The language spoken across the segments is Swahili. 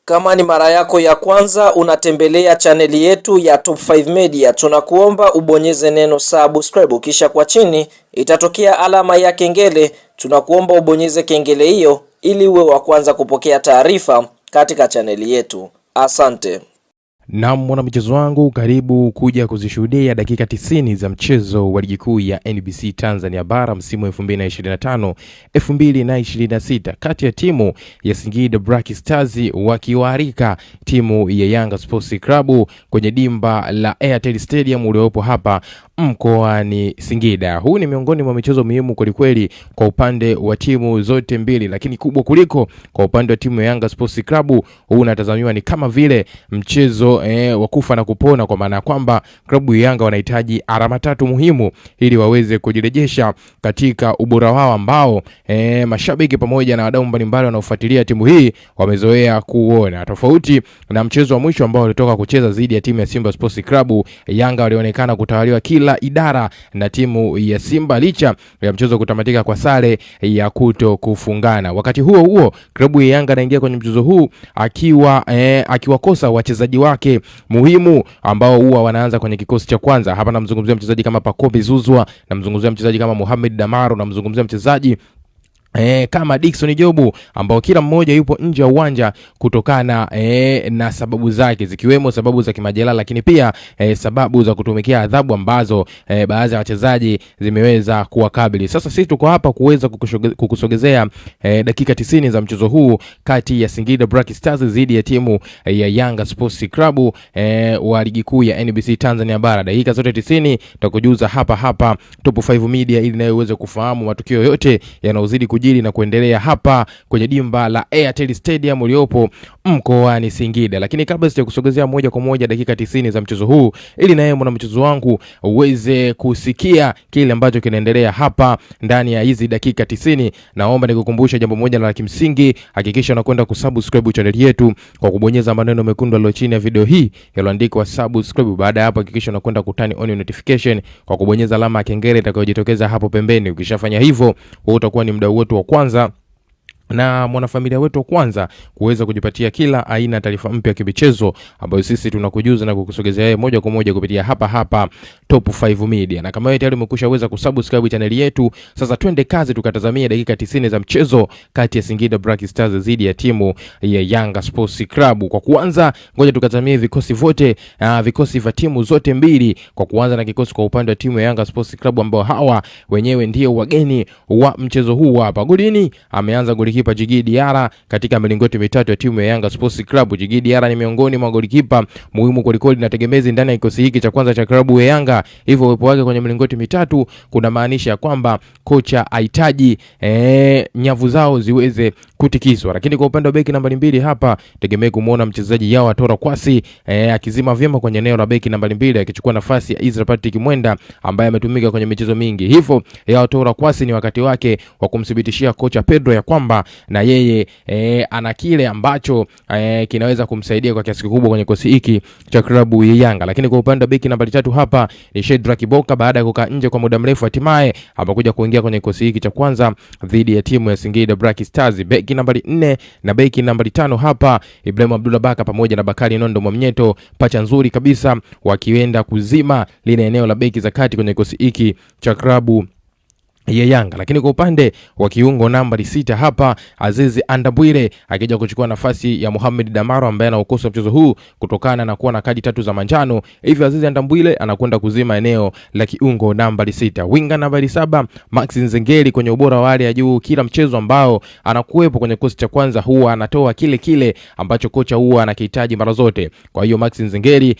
Kama ni mara yako ya kwanza unatembelea chaneli yetu ya Top 5 Media, tunakuomba ubonyeze neno subscribe, kisha kwa chini itatokea alama ya kengele. Tunakuomba ubonyeze kengele hiyo ili uwe wa kwanza kupokea taarifa katika chaneli yetu. Asante. Na mwanamichezo wangu, karibu kuja kuzishuhudia dakika 90 za mchezo wa ligi kuu ya NBC Tanzania Bara msimu 2025-2026 kati ya timu ya Singida Black Stars wakiwarika timu ya Yanga Sports Club kwenye dimba la Airtel Stadium uliopo hapa mkoani Singida. Huu ni miongoni mwa michezo muhimu kweli kwa upande wa timu zote mbili, lakini kubwa kuliko kwa upande wa timu ya Yanga Sports Club, huu unatazamiwa ni kama vile mchezo wa kufa na kupona, kwa maana kwamba klabu ya Yanga wanahitaji alama 3 muhimu ili waweze kujirejesha katika ubora wao ambao mashabiki pamoja na wadau mbalimbali wanaofuatilia timu hii wamezoea kuona. Tofauti na mchezo wa mwisho ambao walitoka kucheza dhidi ya timu ya Simba Sports Club, Yanga walionekana kutawaliwa kila idara na timu ya Simba licha ya mchezo kutamatika kwa sare ya kuto kufungana. Wakati huo huo, klabu ya Yanga inaingia kwenye mchezo huu akiwakosa wachezaji wake muhimu ambao huwa wanaanza kwenye kikosi cha kwanza. Hapa namzungumzia mchezaji kama Pacome Zouzoua, namzungumzia mchezaji kama Mohamed Damaro, namzungumzia mchezaji kama Dickson Jobu, ambao kila mmoja yupo nje ya uwanja kutokana na sababu zake, zikiwemo sababu za kimajeraha, lakini pia sababu za kutumikia adhabu ambazo baadhi ya wachezaji zimeweza kuwakabili. Sasa sisi tuko hapa kuweza kukusogezea dakika 90 za mchezo huu kati ya Singida Black Stars dhidi ya timu ya Yanga Sports Club wa ligi kuu ya NBC Tanzania Bara. Dakika zote 90 tutakujuza hapa Top 5 Media ili nawe uweze kufahamu matukio yote yanayozidi na kuendelea hapa kwenye dimba la Airtel Stadium uliopo mkoani Singida. Lakini kabla sijakusogezea moja kwa moja dakika 90 za mchezo huu, ili naye mwanamchezo wangu uweze kusikia kile ambacho kinaendelea hapa ndani ya hizi dakika 90, naomba nikukumbusha jambo moja la kimsingi. Hakikisha unakwenda kusubscribe channel yetu kwa kubonyeza maneno mekundu yaliyo chini ya video hii yaliyoandikwa subscribe. Baada ya hapo, hakikisha unakwenda kutani on notification kwa kubonyeza alama ya kengele itakayojitokeza hapo pembeni. Ukishafanya hivyo, wewe utakuwa ni mdau wetu wa kwanza na mwanafamilia wetu wa kwanza kuweza kujipatia kila aina taarifa mpya ya kimichezo ambayo sisi tunakujuza na kukusogezea moja kwa moja kupitia hapa Top 5 Media. Na kama wewe tayari umekushaweza kusubscribe channel yetu, sasa twende kazi tukatazamia dakika 90 za mchezo kati ya Singida Black Stars dhidi ya timu ya Yanga Sports Club. Kwa kuanza, ngoja tukatazamie vikosi vyote, vikosi vya timu zote mbili. Kwa kuanza na kikosi kwa upande wa timu ya Yanga Sports Club ambao hawa wenyewe ndio wageni wa mchezo huu hapa. Golini ameanza golikipa Djigui Diarra katika milingoti mitatu ya timu ya Yanga Sports Club. Djigui Diarra ni miongoni mwa golikipa muhimu kulikoli na tegemezi ndani ya kikosi hiki cha kwanza cha klabu ya Yanga. Hivyo uwepo wake kwenye milingoti mitatu kuna maanisha kwamba kocha ahitaji nyavu zao ziweze kutikiswa. Lakini kwa upande wa beki nambari 2 hapa tegemea kumuona mchezaji Yawa Tora Kwasi akizima vyema kwenye eneo la beki nambari 2 akichukua nafasi ya Israel Patrick Mwenda ambaye ametumika kwenye michezo mingi. Hivyo Yawa Tora Kwasi ni wakati wake wa kumthibitishia kocha Pedro ya kwamba na yeye ana kile ambacho kinaweza kumsaidia kwa kiasi kikubwa kwenye kikosi hiki cha klabu ya Yanga. Lakini kwa upande wa beki nambari 3 hapa ni Shedrack Boka, baada ya kukaa nje kwa muda mrefu hatimaye amekuja kuingia kwenye kikosi hiki cha kwanza dhidi ya timu ya Singida Black Stars. Beki nambari 4 na beki nambari 5 hapa Ibrahim Abdullah Baka pamoja na Bakari Nondo Mwamnyeto, pacha nzuri kabisa wakienda kuzima lile eneo la beki za kati kwenye kikosi hiki cha klabu ya Yanga. Lakini kwa upande wa kiungo nambari 6 hapa Azizi Andabwile akija kuchukua nafasi ya Mohamed Damaro ambaye anaokosa mchezo huu kutokana na kuwa na kadi 3 za manjano. Hivyo Azizi Andabwile anakwenda kuzima eneo la kiungo nambari 6. Winga nambari 7 Max Nzengeli kwenye ubora wa hali ya juu. Kila mchezo ambao anakuepo kwenye kikosi cha kwanza huwa anatoa kile ambacho kocha huwa anakihitaji mara zote. Kwa hiyo Max Nzengeli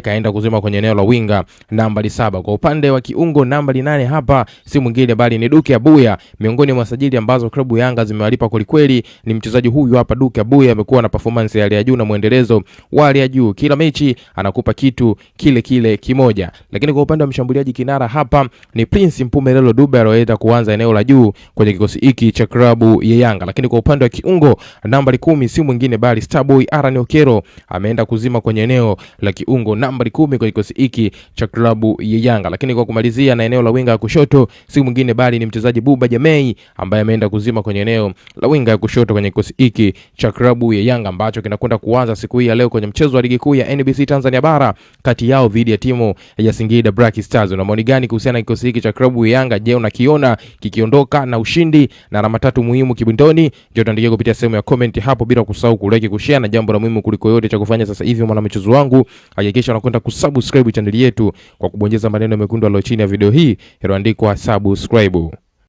kaenda kuzima kwenye eneo la winga nambari 7. Kwa upande wa kiungo nambari 8 hapa si mwingine bali ni Duke Abuya, miongoni mwa sajili ambazo klabu ya Yanga zimewalipa kweli. Ni mchezaji huyu hapa Duke Abuya amekuwa na performance ya hali ya juu na muendelezo wa hali ya juu. Kila mechi anakupa kitu kile kimoja. Lakini kwa upande wa mshambuliaji kinara hapa ni Prince Mpumelelo Dube aliyeweza kuanza eneo la juu kwenye kikosi hiki cha klabu ya Yanga. Lakini kwa upande wa kiungo nambari 10 si mwingine bali Starboy Aaron Okero ameenda kuzima kwenye eneo la kiungo nambari 10 kwenye kikosi hiki cha klabu ya Yanga. Lakini kwa kumalizia na eneo la winga kushoto si mwingine mwingine bali ni mchezaji Buba Jamei ambaye ameenda kuzima kwenye eneo la winga ya kushoto kwenye kikosi hiki cha klabu ya Yanga ambacho kinakwenda kuanza siku hii ya leo kwenye mchezo wa ligi kuu ya NBC Tanzania Bara kati yao dhidi ya timu ya Singida Black Stars. Una maoni gani kuhusiana na kikosi hiki cha klabu ya Yanga? Je, unakiona kikiondoka na ushindi na alama 3 muhimu kibindoni? Je, tuandikie kupitia sehemu ya comment hapo, bila kusahau kulike, kushare, na jambo la muhimu kuliko yote cha kufanya sasa hivi mwana michezo wangu, hakikisha unakwenda kusubscribe channel yetu kwa kubonyeza maneno mekundu yaliyo chini ya video hii yaliyoandikwa subscribe.